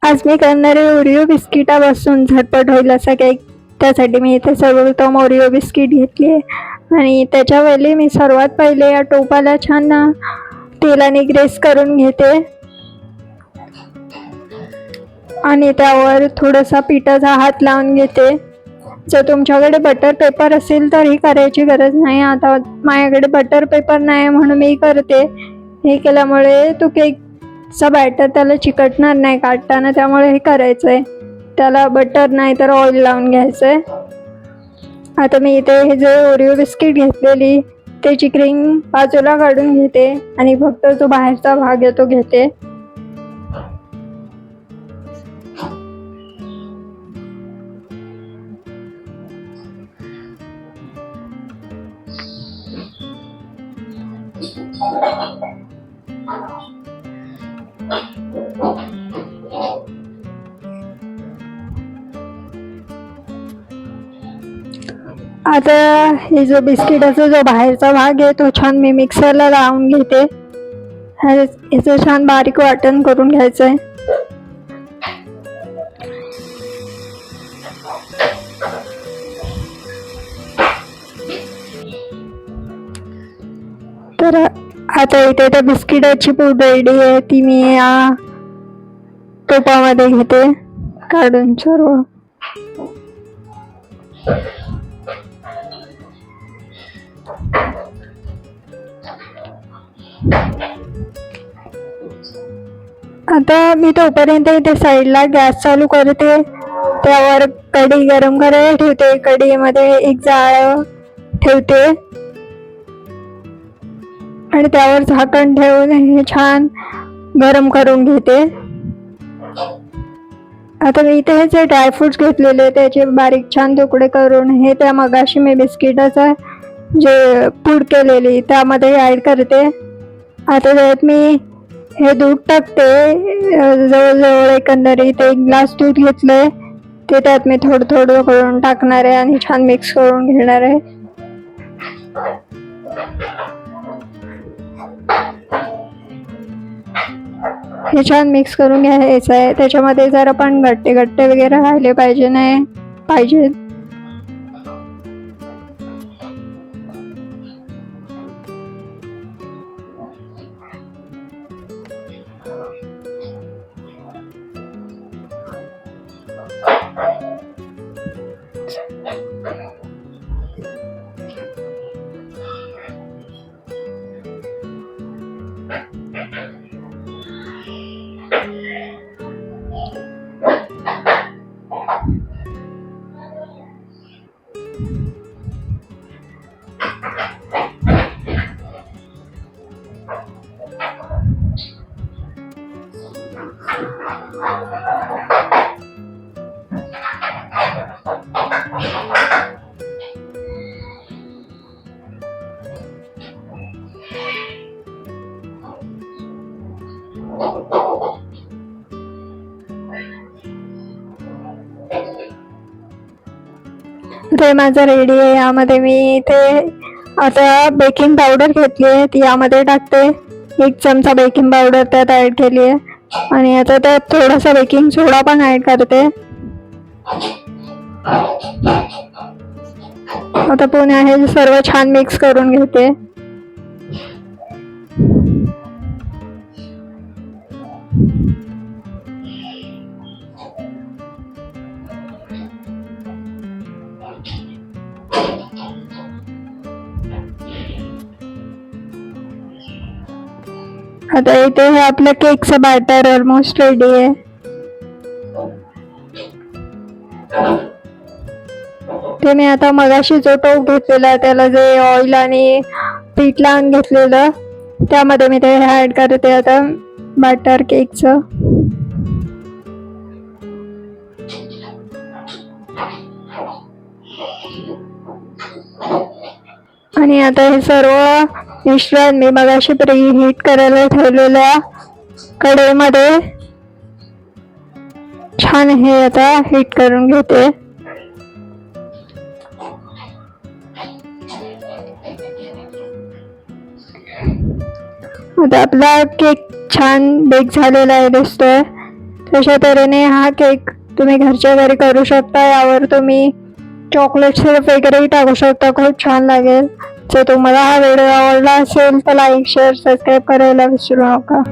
आज मी करणार आहे ओरिओ बिस्किटापासून झटपट होईल असा केक. त्यासाठी मी इथे सर्वप्रथम ओरिओ बिस्किट घेतली आहे आणि त्याच्यावेळी मी सर्वात पहिले या टोपाला छान तेलाने ग्रेस करून घेते आणि त्यावर थोडासा पिठाचा हात लावून घेते. जर तुमच्याकडे बटर पेपर असेल तर ही करायची गरज नाही. आता माझ्याकडे बटर पेपर नाही म्हणून मी करते. हे केल्यामुळे तो केकचा बॅटर त्याला चिकटणार नाही काढताना, त्यामुळे हे करायचं आहे. त्याला बटर नाही तर ऑइल लावून घ्यायचं आहे. आता मी इथे हे जे ओरिओ बिस्किट घेतलेली त्याची क्रीम बाजूला काढून घेते आणि फक्त जो बाहेरचा भाग आहे तो घेते. आता हे जो बिस्किटाचा जो बाहेरचा भाग आहे तो छान मी मिक्सरला लावून घेते. याचं छान बारीक वाटण करून घ्यायचं आहे. तर आता इथे त्या बिस्किटाची पूड रेडी आहे, ती मी या टोपामध्ये घेते काढून सर्व. आता मी तोपर्यंत इथे साईडला गॅस चालू करते. त्यावर कढई गरम करायला ठेवते. कढईमध्ये एक जाळ ठेवते आणि त्यावर झाकण ठेवून हे छान गरम करून घेते. आता मी इथे जे ड्रायफ्रुट्स घेतलेले त्याचे बारीक छान तुकडे करून हे त्या मगाशी मी बिस्किटाचा जे पूड केलेली त्यामध्ये ॲड करते. आता त्यात मी हे दूध टाकते. जवळजवळ एकंदरीत 1 ग्लास दूध घेतलंय, ते त्यात मी थोडं थोडं करून टाकणार आहे आणि छान मिक्स करून घेणार आहे. हे छान मिक्स करून घ्यायचं आहे. त्याच्यामध्ये जरा पण गट्टे गट्टे वगैरे राहिले पाहिजे नाही पाहिजे. ते माझं रेडी आहे. यामध्ये मी इथे आता बेकिंग पावडर घेतली आहे, ती यामध्ये टाकते. 1 चमचा बेकिंग पावडर त्यात ॲड केली आहे आणि आता त्यात थोडासा बेकिंग सोडा पण ॲड करते. आता पुन्हा हे सर्व छान मिक्स करून घेते. आता इथे हे आपलं केकचं बॅटर ऑलमोस्ट रेडी आहे. ते मी आता मगाशी जो टोप घेतलेला त्याला जे ऑइल आणि पीठ लावून घेतलेलं त्यामध्ये मी ते ॲड करते आता बॅटर केकचं. आणि आता हे सर्व मिश्रण मी मगाशी प्रीहीट करायला ठेवलेल्या कढईमध्ये छान हे आता हीट करून घेते. आता आपला केक छान बेक झालेला आहे दिसतोय. तशा तऱ्हेने हा केक तुम्ही घरच्या घरी करू शकता. यावर तुम्ही चॉकलेट सिरप वगैरेही टाकू शकता, खूप छान लागेल. जर तुम्हाला हा व्हिडिओ आवडला असेल तर लाईक शेअर सबस्क्राईब करायला विसरू नका.